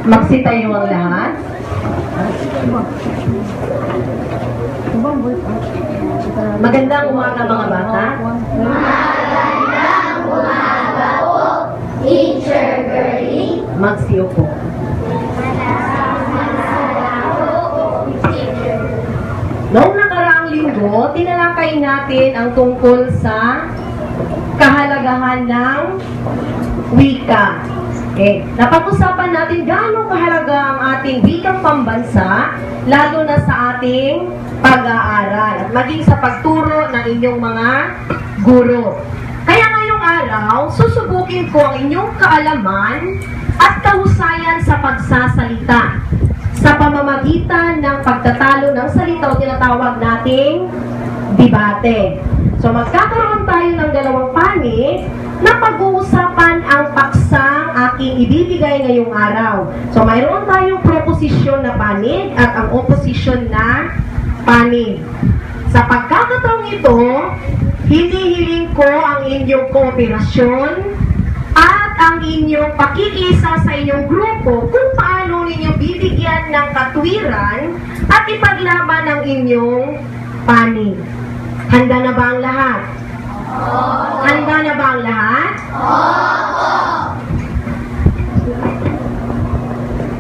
Magsitayo ang lahat. Magandang umaga mga bata. Magandang umaga po, Teacher Girlie. Magsiupo. Noong nakaraang linggo, tinalakay natin ang tungkol sa kahalagahan ng wika. Napag-usapan natin gaano kahalaga ang ating wikang pambansa, lalo na sa ating pag-aaral at maging sa pagturo ng inyong mga guro. Kaya ngayong araw, susubukin ko ang inyong kaalaman at kahusayan sa pagsasalita sa pamamagitan ng pagtatalo ng salita o tinatawag nating debate. So magkakaroon tayo ng dalawang panig na pag-uusapan ang paksang aking ibibigay ngayong araw. So mayroon tayong proposisyon na panig at ang opposition na panig. Sa pagkakataong ito, hinihiling ko ang inyong kooperasyon at ang inyong pakikisa sa inyong grupo kung paano ninyo bibigyan ng katwiran at ipaglaban ang inyong panig. Handa na ba ang lahat? Handa na ba ang lahat?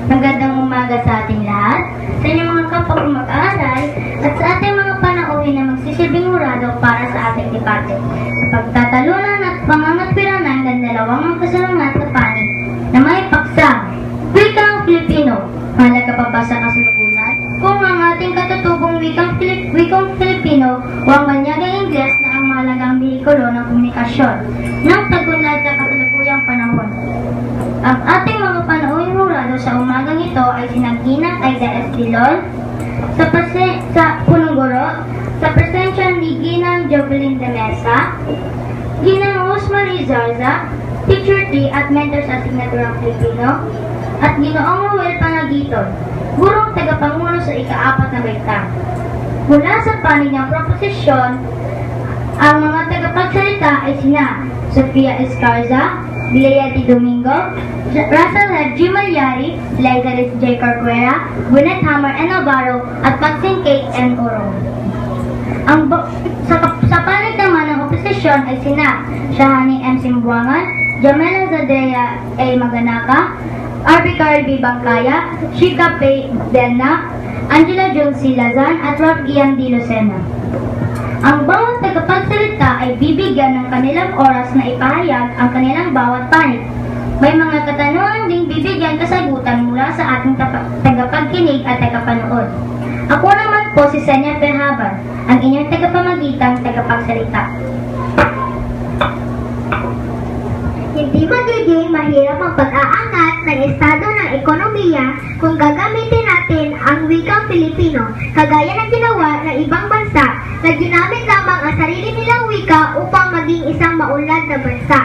Magandang umaga sa ating lahat, sa inyong mga kapag mag-aaral, at sa ating mga panauhin na magsisilbing hurado para sa ating debate. Sa pagtatalunan at pangangatwiranan ng dalawang magkasalungat na panig na may paksa, wikang Filipino. Mahalaga pa ba sa kasalukuyan kung ang ating katutubong wikang Filipino o ang banyagang Ingles na ang mahalagang bihikulo ng komunikasyon ng tagunlad sa kasalukuyang panahon? Ang ating mga panauhing hurado sa umagang ito ay sina Ginang Aida Estilon, sa Punong Guro, sa presensya ni Ginang Jovelyn de Mesa, Ginang Rosemary Zarza, Teacher 3 at mentor sa Asignaturang Filipino, at Ginoong Ruel Panagiton, gurong tagapanguno sa ika-4 na baitang. Mula sa panig ng proposisyon, ang mga tagapagsalita ay sina Sofia Escarza, Lea Di Domingo, Russell G. Malyari, Liza Liz J. Corcuera, Gwyneth Hammer N. Navarro, at Maxine Kate N. Orong. Sa panig naman ng oposisyon ay sina Shahani M. Simbuangan, Jamela Zadrea A. Maganaka, RB Carby Bangkaya, Shika P. Delna, Angela June C. Lazan, at Rob Ian D. Lucena. Ang bawat tagapagsalita ay bibigyan ng kanilang oras na ipahayag ang kanilang bawat panig. May mga katanungan ding bibigyan kasagutan mula sa ating tagapagkinig at tagapanood. Ako naman po si Senya Perhaban, ang inyong tagapamagitang tagapagsalita. Hindi magiging mahirap ang pag-aangat ng estado ng ekonomiya kung gagamitin natin ang wikang Filipino, kagaya ng ginawa ng ibang bansa na ginamit lamang ang sarili nilang wika upang maging isang maunlad na bansa.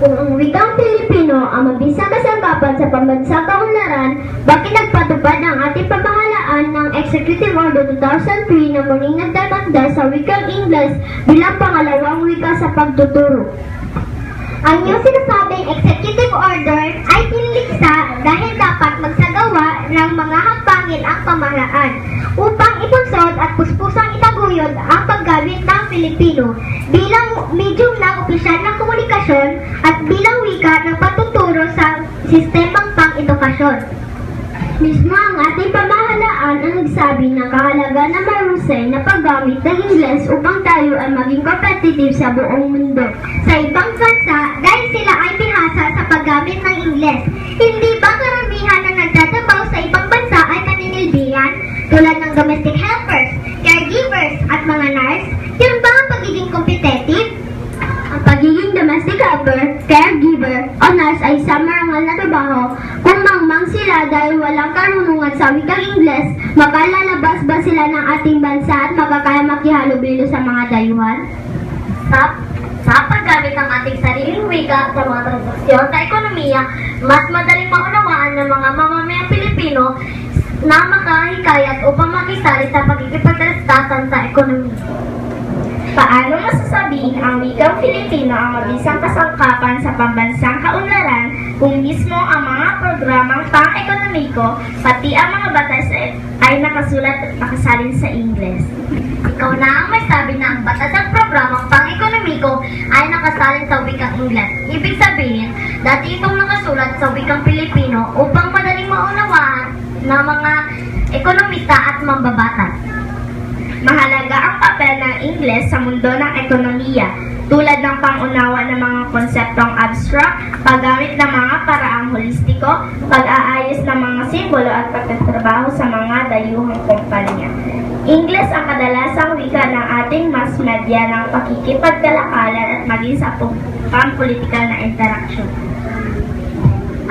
Kung ang wikang Filipino ang mabisang kasangkapan sa pambansang kaunlaran, bakit nagpatupad ang ating pamahalaan ng Executive Order 2003 na muling nagdamagda sa wikang Ingles bilang pangalawang wika sa pagtuturo? Ang iyong sinasabing executive order ay tiniliksa dahil dapat magsagawa ng mga hakbangin ang pamahalaan upang ipunsod at puspusang itaguyod ang paggamit ng Filipino bilang medium ng opisyal ng komunikasyon at bilang wika ng patuturo sa sistemang pang-edukasyon. Mismo ang ating pamahalaan ang nagsabi ng kahalaga na mahusay na paggamit ng Ingles upang tayo ay maging competitive sa buong mundo. Sa ibang bansa, dahil sila ay pinasa sa paggamit ng Ingles, hindi ba karamihan na nagtatrabaho sa ibang bansa ay maninilbihan tulad ng domestic helpers, caregivers at mga nurse? Yun ba ang pagiging competitive? Ang pagiging domestic helper, caregiver, o nurse ay sa marangal na trabaho kung mangmang sila dahil walang karunungan sa wikang Ingles, makalalabas ba sila ng ating bansa at makakaya makihalubilo sa mga dayuhan? Sa paggamit ng ating sariling wika sa mga transaksyon sa ekonomiya, mas madaling maunawaan ng mga mamamayang Pilipino na makahikayat upang makisali sa pagkikipagtalastasan sa ekonomiya. Paano masasabihin Ang wikang Filipino ang mabisang kasangkapan sa pambansang kaunlaran kung mismo ang mga programang pang-ekonomiko pati ang mga batas ay nakasulat at nakasalin sa Ingles. Ikaw na ang may sabi na ang batas at programang pang-ekonomiko ay nakasalin sa wikang Ingles. Ibig sabihin, dati itong nakasulat sa wikang Filipino upang madaling maunawaan ng mga ekonomista at mambabatas. Mahalaga ang papel ng Ingles sa mundo ng ekonomiya, tulad ng pangunawa ng mga konseptong abstract, paggamit ng mga paraang holistiko, pag-aayos ng mga simbolo at pagtatrabaho sa mga dayuhang kumpanya. Ingles ang kadalasang wika ng ating mass media ng pakikipagkalakalan at maging sa pampolitikal na interaksyon.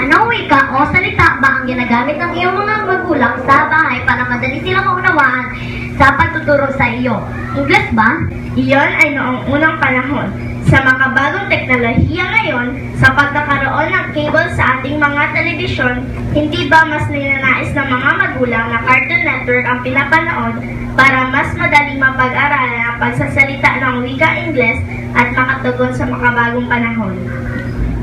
Anong wika o salita ba ang ginagamit ng iyong mga magulang sa bahay para madali silang maunawaan sa pagtuturo sa iyo? Ingles ba? Iyon ay noong unang panahon. Sa makabagong teknolohiya ngayon, sa pagkakaroon ng cable sa ating mga telebisyon, hindi ba mas ninanais ng mga magulang na Cartoon Network ang pinapanood para mas madaling mapag-aralan ang pagsasalita ng wika Ingles at makatugon sa makabagong panahon?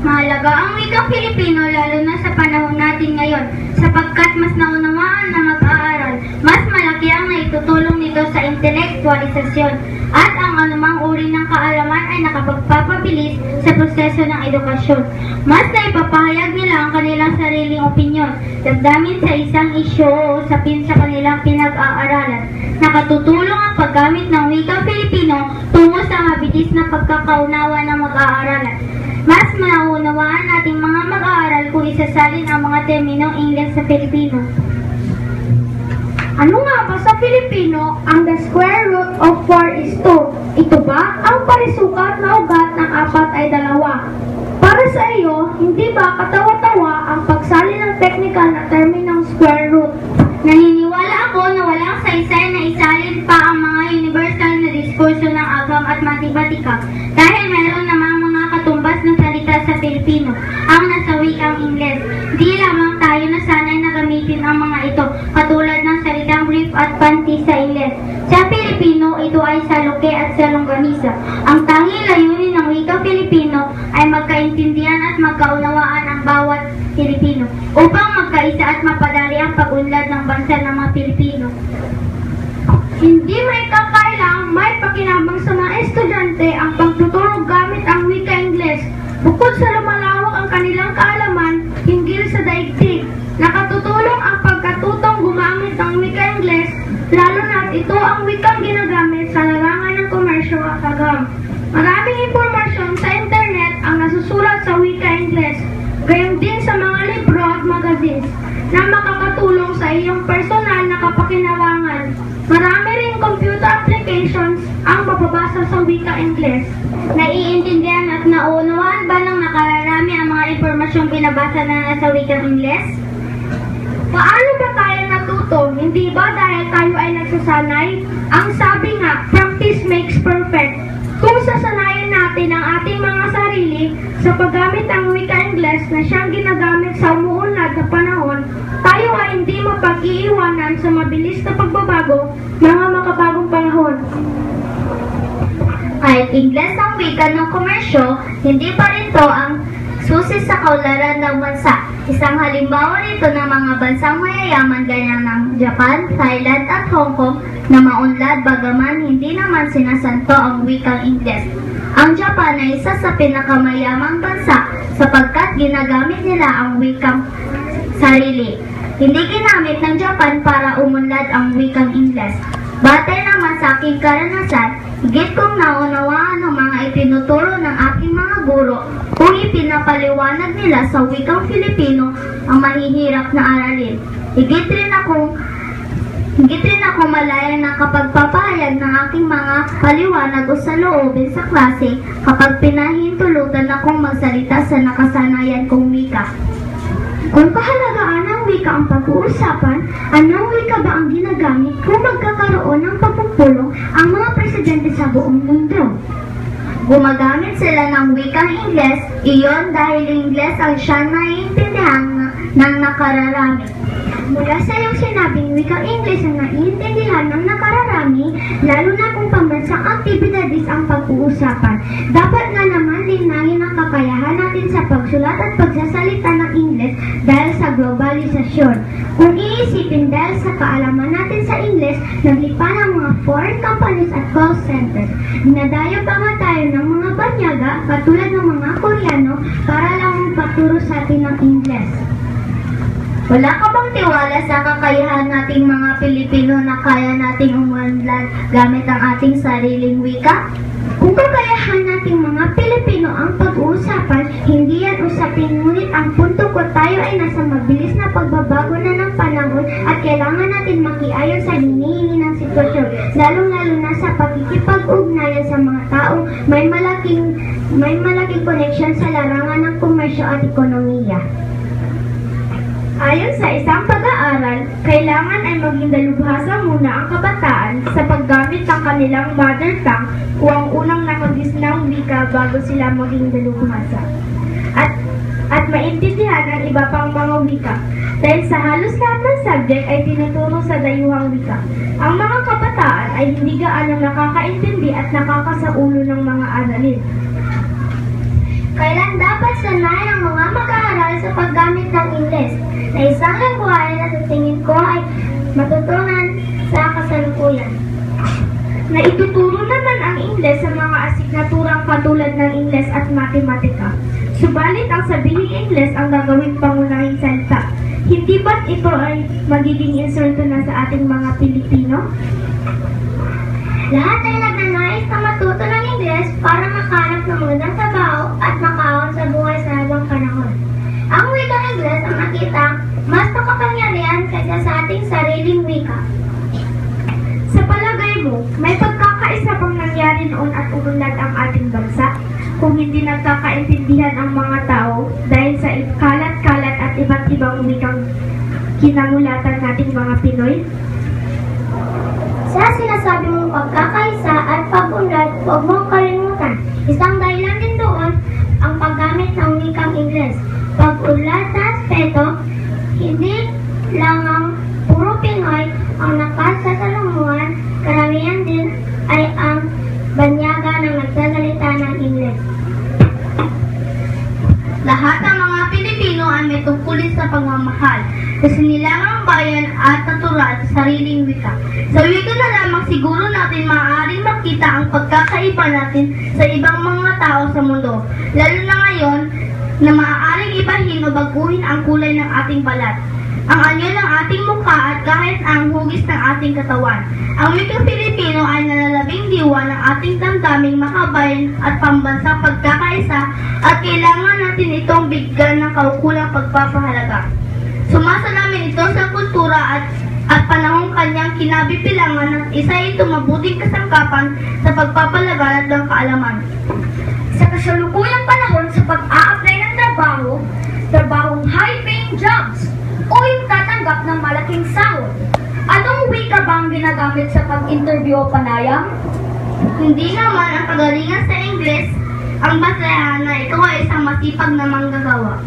Mahalaga ang wikang Filipino lalo na sa panahon natin ngayon sapagkat mas naunawaan na mag-aaral, mas malaki ang naitutulong nito sa intelektualisasyon at ang anumang uri ng kaalaman ay nakapagpapabilis sa proseso ng edukasyon. Mas naipapahayag nila ang kanilang sariling opinyon, damdamin sa isang isyu o usapin sa kanilang pinag-aaralan. Nakatutulong ang paggamit ng wikang Filipino tungo sa mabilis na pagkakaunawa ng mag-aaralan. Mas maunawaan nating mga mag-aaral kung isasalin ang mga terminong Ingles sa Filipino. Ano nga ba sa Filipino ang the square root of 4 is 2? Ito ba ang parisukat na ugat ng 4 ay 2? Para sa iyo, hindi ba katawa-tawa ang pagsalin ng technical na terminong square root? Naniniwala ako na walang saysay na isalin pa ang mga universal na diskurso ng agam at matematika dahil meron namang mga katumbas ng salita sa Filipino ang nasa wikang Ingles. Di lamang tayo na sanay na gamitin ang mga ito katulad ng salitang brief at panty sa Ingles. Sa Filipino, ito ay saluke at salongganisa. Ang tanging layunin ng wikang Filipino ay magkaintindihan at magkaunawaan ang bawat Filipino upang magkaisa at mapadali ang pag-unlad ng bansa ng mga Pilipino. Hindi may kakailang may pakinabang sa mga estudyante ang pagtuturo gamit ang wika Ingles. Bukod sa lumalawak ang kanilang kaalaman hinggil sa daigdig, nakatutulong ang pagkatutong gumamit ng wika Ingles, lalo na ito ang wikang ginagamit sa larangan ng komersyo at agam. Maraming impormasyon sa internet ang nasusulat sa wika Ingles, gayon din sa mga libro at magazines na makakatulong sa iyong personal na kapakinabangan. Marami ring computer applications ang mababasa sa wika Ingles. Naiintindihan at naunawaan ba ng nakararami ang mga impormasyong binabasa na nasa wikang Ingles? Paano ba tayo natuto? Hindi ba dahil tayo ay nagsasanay? Ang sabi nga, practice makes perfect. Kung sasanayin natin ang ating mga sarili sa paggamit ng wika Ingles na siyang ginagamit sa umuunlad na panahon, tayo ay hindi mapag-iiwanan sa mabilis na pagbabago ng mga makabagong panahon. Kahit Ingles ang wika ng komersyo, hindi pa rin ito ang susi sa kaunlaran ng bansa. Isang halimbawa nito ng mga bansang mayayaman gaya ng Japan, Thailand at Hong Kong na maunlad bagaman hindi naman sinasanto ang wikang Ingles. Ang Japan ay isa sa pinakamayamang bansa sapagkat ginagamit nila ang wikang sarili. Hindi ginamit ng Japan para umunlad ang wikang Ingles. Batay naman sa aking karanasan, higit kong naunawaan ang mga itinuturo ng aking mga guro kung ipinapaliwanag nila sa wikang Filipino ang mahihirap na aralin. Higit rin ako malaya ng kapagpapahayag ng aking mga paliwanag o saloobin sa klase kapag pinahintulutan akong magsalita sa nakasanayan kong wika. Kung kahalagaan ng wika ang pag-uusapan, anong wika ba ang ginagamit kung magkakaroon ng pagpupulong ang mga presidente sa buong mundo? Gumagamit sila ng wikang Ingles, iyon dahil Ingles ang siyang naiintindihan ng nakararami. Mula sa iyong sinabing wikang Ingles ang naiintindihan ng nakararami, lalo na kung pambansang aktibidades ang pag-uusapan. Dapat nga naman linangin ang kakayahan natin sa pagsulat at pagsasalita ng Ingles dahil sa globalisasyon. Kung iisipin dahil sa kaalaman natin sa Ingles, naglipa ng mga foreign companies at call centers. Dinadayo pa nga tayo ng mga banyaga katulad ng mga Koreano para lang magpaturo sa atin ng Ingles. Wala ka bang tiwala sa kakayahan nating mga Pilipino na kaya nating umunlad gamit ang ating sariling wika? Kung kakayahan nating mga Pilipino ang pag-uusapan, hindi yan usapin, ngunit ang punto ko tayo ay nasa mabilis na pagbabago na ng panahon at kailangan natin makiayon sa hinihingi ng sitwasyon, lalong-lalo na sa pakikipag-ugnayan sa mga taong may malaking koneksyon sa larangan ng komersyo at ekonomiya. Ayon sa isang pag-aaral, kailangan ay maging dalubhasa muna ang kabataan sa paggamit ng kanilang mother tongue o ang unang nakagisnang wika bago sila maging dalubhasa. At maintindihan ang iba pang mga wika. Dahil sa halos lahat ng subject ay tinuturo sa dayuhang wika. Ang mga kabataan ay hindi gaano nakakaintindi at nakakasaulo ng mga aralin. Kailan dapat sanayin ang mga mag-aaral sa paggamit ng Ingles na isang lengguwahe na sa tingin ko ay matutunan sa kasalukuyan? Na ituturo naman ang Ingles sa mga asignaturang katulad ng Ingles at matematika. Subalit ang sabihing Ingles ang gagawing pangunahing salita. Hindi ba't ito ay magiging inserto na sa ating mga Pilipino? Lahat ay nagnanais na matuto ng Ingles para makahanap ng magandang trabaho at makaahon sa buhay sa habang panahon. Ang wikang Ingles ang nakita mas makapangyarihan kaysa sa ating sariling wika. Sa palagay mo, may pagkakaisa bang nangyari noon at umunlad ang ating bansa? Kung hindi nagkakaintindihan ang mga tao dahil sa kalat-kalat at iba't ibang wikang kinangulatan nating mga Pinoy? Sa sinasabi mong pagkakaisa at pag-unlad, huwag mong kalimutan. Isang dahilan din doon ang paggamit ng wikang Ingles. Pag-unlad na aspeto, hindi lang ang puro Pinoy ang nakasasalumuhan, karamihan din ay ang banyaga ng nagsasalita ng Ingles. Lahat ng mga Pilipino ay may tungkulin sa pagmamahal. Kasi nilangang bayan at natural sa sariling wika. Sa wika na lamang siguro natin maaaring makita ang pagkakaiba natin sa ibang mga tao sa mundo. Lalo na ngayon na maaaring ibahin o baguhin ang kulay ng ating balat, ang anyo ng ating mukha at kahit ang hugis ng ating katawan. Ang wikang Pilipino ay nalalabing diwa ng ating damdaming makabayan at pambansang pagkakaisa at kailangan natin itong bigyan ng kaukulang pagpapahalaga. Sumasalamin ito sa kultura at panahong kanyang kinabibilangan at isa ito mabuting kasangkapan sa pagpapalaganap ng kaalaman. Sa kasalukuyang panahon sa pag-a-apply ng trabahong high-paying jobs o yung tatanggap ng malaking sahod, anong wika ba ang ginagamit sa pag-interview o panayam? Hindi naman ang kagalingan sa Ingles ang basehan na ito ay isang masipag na manggagawa.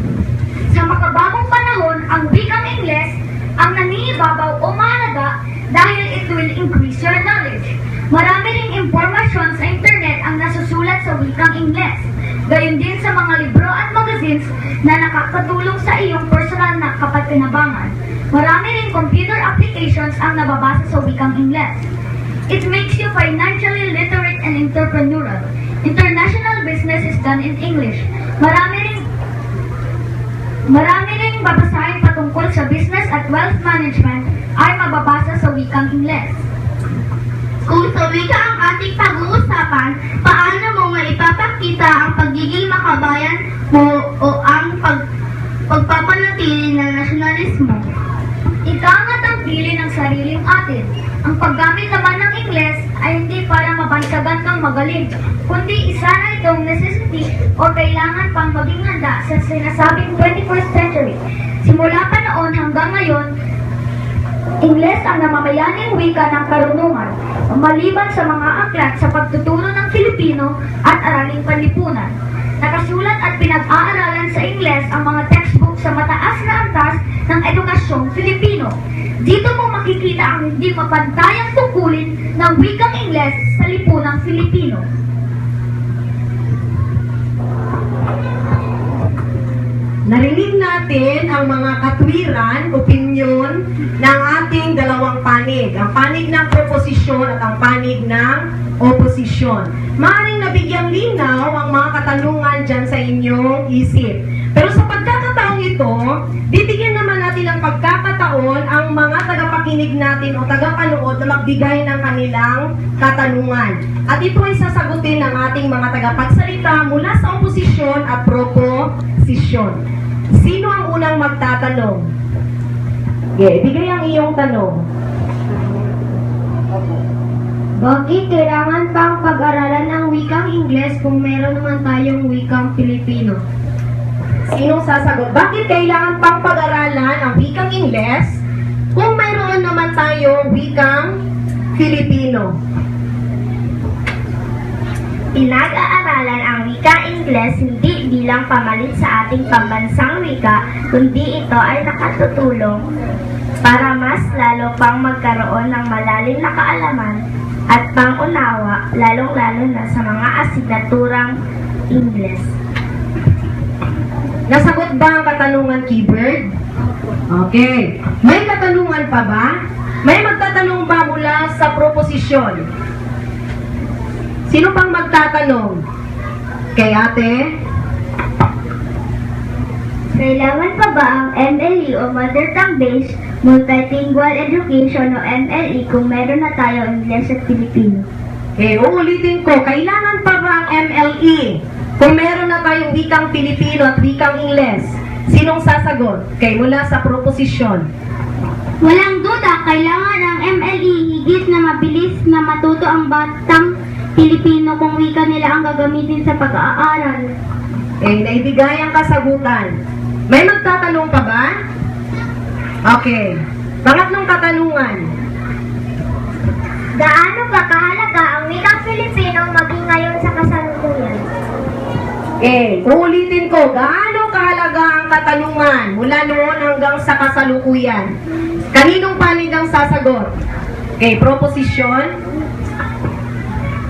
Sa makabagong panahon, ang wikang Ingles ang nangingibabaw o mahalaga dahil it will increase your knowledge. Marami ring impormasyon sa internet ang nasusulat sa wikang Ingles. Gayon din sa mga libro at magazines na nakakatulong sa iyong personal na kapakinabangan. Marami ring computer applications ang nababasa sa wikang Ingles. It makes you financially literate and entrepreneurial. International business is done in English. Marami ring babasahin patungkol sa business at wealth management ay mababasa sa wikang Ingles. Kung sa wika ang ating pag-uusapan, paano mo maipapakita ang pagiging makabayan mo o ang pagpapanatili ng nasyonalismo? Ikangat ang pili ng sariling atin. Ang paggamit naman ng Ingles ay hindi para mabansagan kang magaling, kundi isa na itong necessity o kailangan pang maging handa sa sinasabing 21st century. Simula pa noon hanggang ngayon, Ingles ang namamayaning wika ng karunungan, maliban sa mga aklat sa pagtuturo ng Filipino at araling panlipunan. Nakasulat at pinag-aaralan sa Ingles ang mga textbooks sa mataas na antas ng edukasyong Filipino. Dito mo makikita ang hindi mapantayang tungkulin ng wikang Ingles sa lipunang Filipino. Narinig natin ang mga katwiran, opinyon ng ating dalawang panig. Ang panig ng proposisyon at ang panig ng oposisyon. Maaaring nabigyang linaw ang mga katanungan dyan sa inyong isip. Pero sa pagkakataong ito, bibigyan naman natin ng pagkakataon ang mga tagapakinig natin o tagapanood na magbigay ng kanilang katanungan. At ito ay sasagutin ng ating mga tagapagsalita mula sa oposisyon at proposisyon. Sino ang unang magtatanong? Bigay ang iyong tanong. Bakit kailangan pang pag-aralan ang wikang Ingles kung meron naman tayong wikang Filipino? Sinong sasagot? Bakit kailangan pang pag-aralan ang wikang Ingles kung mayroon naman tayong wikang Filipino? Pinag-aaralan ang wikang Ingles hindi bilang pamalit sa ating pambansang wika, kundi ito ay nakatutulong para mas lalo pang magkaroon ng malalim na kaalaman at pangunawa, lalong-lalo na sa mga asignaturang Ingles. Nasagot ba ang katanungan, Keybird? Okay. May katanungan pa ba? May magtatanong ba mula sa proposisyon? Sino pang magtatanong? Kay ate? Kailangan pa ba ang MLE o Mother Tongue Based Multilingual Education o MLE kung meron na tayo Ingles at Filipino? Okay, uulitin ko. Kailangan pa ba ang MLE kung meron na tayong wikang Filipino at wikang Ingles? Sinong sasagot? Okay, mula sa proposisyon. Walang duda, kailangan ang MLE higit na mabilis na matuto ang batang Pilipino kung wika nila ang gagamitin sa pag-aaral. Naibigay ang kasagutan. May magtatanong pa ba? Okay. Pangatlong katanungan. Gaano ba kahalaga ang wikang Filipino maging ngayon sa kasalukuyan? Uulitin ko, gaano kahalaga ang katanungan mula noon hanggang sa kasalukuyan? Kaninong panig ang sasagot? Proposisyon.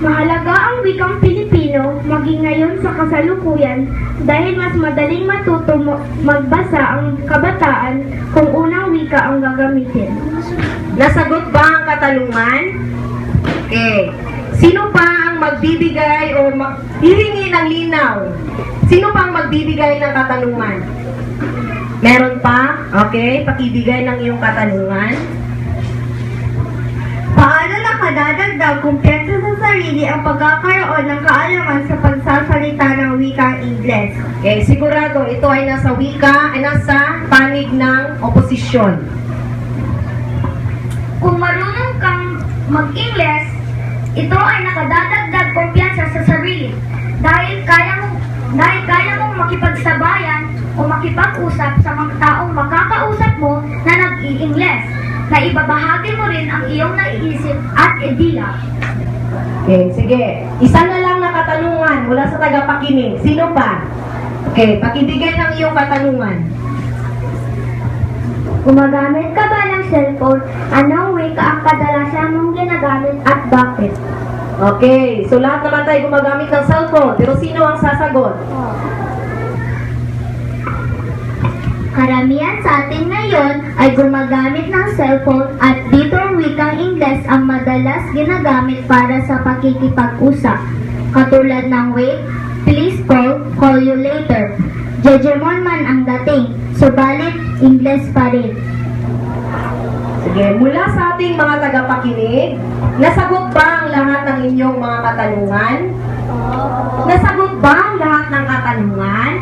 Mahalaga ang wikang Pilipino maging ngayon sa kasalukuyan dahil mas madaling matuto magbasa ang kabataan kung unang wika ang gagamitin. Nasagot ba ang katanungan? Sino pa ang magbibigay o hihingi ng linaw? Sino pa ang magbibigay ng katanungan? Meron pa? Okay, pakibigay ng iyong katanungan. Paano nakadadagdag kumpiyansa sa sarili ang pagkakaroon ng kaalaman sa pagsasalita ng wikang Ingles? Sigurado ito ay nasa panig ng oposisyon. Kung marunong kang mag-Ingles, ito ay nakadadagdag kumpiyansa sa sarili dahil kaya mong makipagsabayan o makipag-usap sa mga taong makakausap mo na nag-i-Ingles, na ibabahagi mo rin ang iyong naiisip at idila. Sige. Isa na lang na katanungan mula sa tagapakinig. Sino pa? Pakibigay ng iyong katanungan. Gumagamit ka ba ng cellphone? Anong wika ang kadalasan mong ginagamit at bakit? So lahat naman tayo gumagamit ng cellphone. Pero sino ang sasagot? Karamihan sa atin ngayon ay gumagamit ng cellphone at dito ang wikang Ingles ang madalas ginagamit para sa pakikipag-usap. Katulad ng wait, please call you later. Jejemon man ang dating, subalit Ingles pa rin. Sige, mula sa ating mga tagapakinig, nasagot ba ang lahat ng inyong mga katanungan? Nasagot ba ang lahat ng katanungan?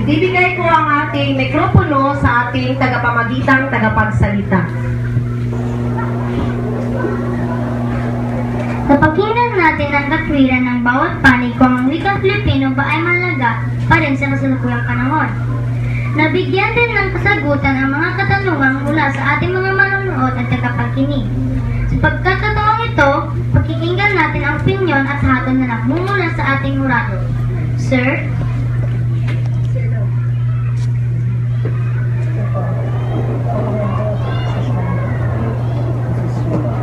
Ibibigay ko ang ating mikropono sa ating tagapamagitang tagapagsalita. Sa pakinggan natin ang katwiran ng bawat panig kung ang wikang Filipino ba ay malaga pa rin sa kasalukuyang panahon. Nabigyan din ng kasagutan ang mga katanungan mula sa ating mga manonood at tagapakinig. Sa pagkakataong ito, pakikinggan natin ang opinyon at hatol na nagmumula sa ating hurado. Sir?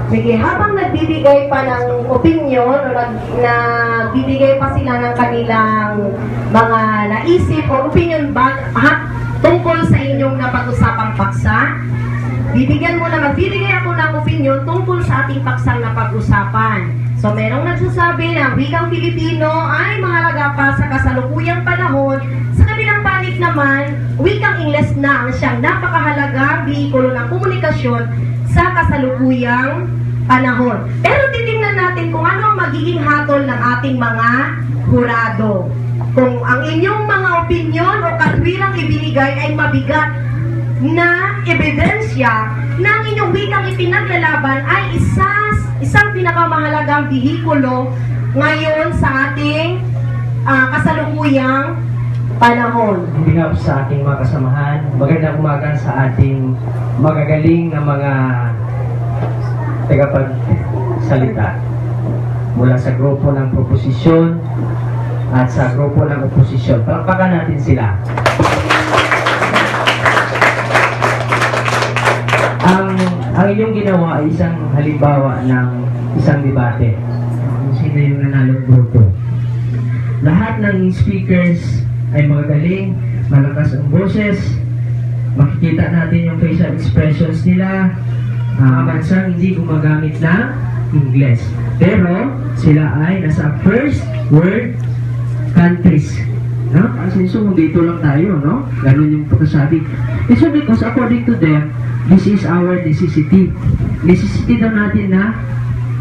Sige, habang nagbibigay pa ng opinion o nagbibigay pa sila ng kanilang mga naisip o opinion ba tungkol sa inyong napag-usapang paksa, magbibigay ako ng opinion tungkol sa ating paksang napag-usapan. So, merong nagsasabi na ang wikang Pilipino ay mahalaga pa sa kasalukuyang panahon. Sa kabilang panig naman, wikang Ingles na ang siyang napakahalagang bihikulo ng komunikasyon sa kasalukuyang panahon. Pero titingnan natin kung ano ang magiging hatol ng ating mga hurado. Kung ang inyong mga opinyon o katwirang ibinigay ay mabigat na ebidensya na ang inyong wikang ipinaglalaban ay isang pinakamahalagang bihikulo ngayon sa ating kasalukuyang panahon. On behalf sa ating mga kasamahan, magandang umaga sa ating magagaling na mga tagapagsalita mula sa grupo ng proposisyon at sa grupo ng oposisyon. Palakpakan natin sila. Ang inyong ginawa ay isang halimbawa ng isang debate. Kung sino yung nanalong grupo. Lahat ng speakers ay magagaling, malakas ang boses. Makikita natin yung facial expressions nila. Bansang hindi gumagamit ng English. Pero sila ay nasa first world countries. No? Kasi kung dito lang tayo, no? Ganun yung pagkasabi. It's because according to them, this is our necessity. Necessity daw natin na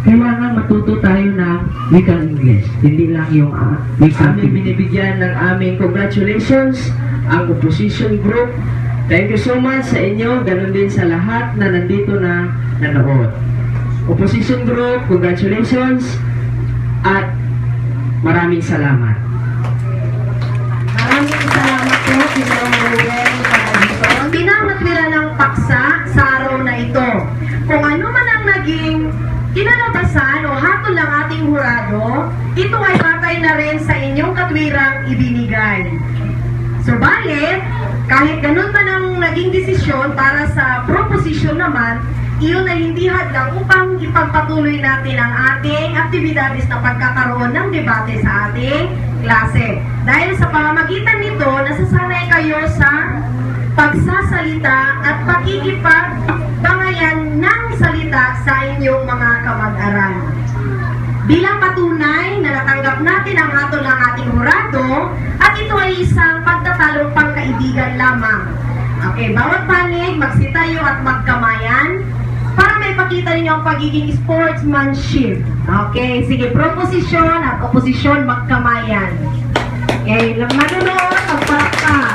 kailangan matuto tayo ng wikang English. Hindi lang yung wikang binibigyan ng aming congratulations ang opposition group. Thank you so much sa inyo. Ganun din sa lahat na nandito na nanood. Opposition group, congratulations at maraming salamat. Maraming salamat po, Pinoong Ruel Panagito. Ang pinamatwira ng paksa sa araw na ito. Kung ano man ang naging kinalabasan o hatol ng ating hurado, ito ay batay na rin sa inyong katwirang ibinigay. Subalit, kahit ganun man ang naging desisyon para sa proposition naman, iyon ay hindi hadlang upang ipagpatuloy natin ang ating aktibidades na pagkakaroon ng debate sa ating klase. Dahil sa pamamagitan nito, nasasanay kayo sa pagsasalita at pakikipagbangayan ng salita sa inyong mga kamag-aral. Bilang patunay na natanggap natin ang hatol ng ating hurado at ito ay isang pagtatalong pangkaibigan lamang. Okay, bawat panig, magsitayo at magkamayan para may pakita ninyo ang pagiging sportsmanship. Okay, sige, proposisyon at oposisyon magkamayan. Okay, manunod, magpalakpak.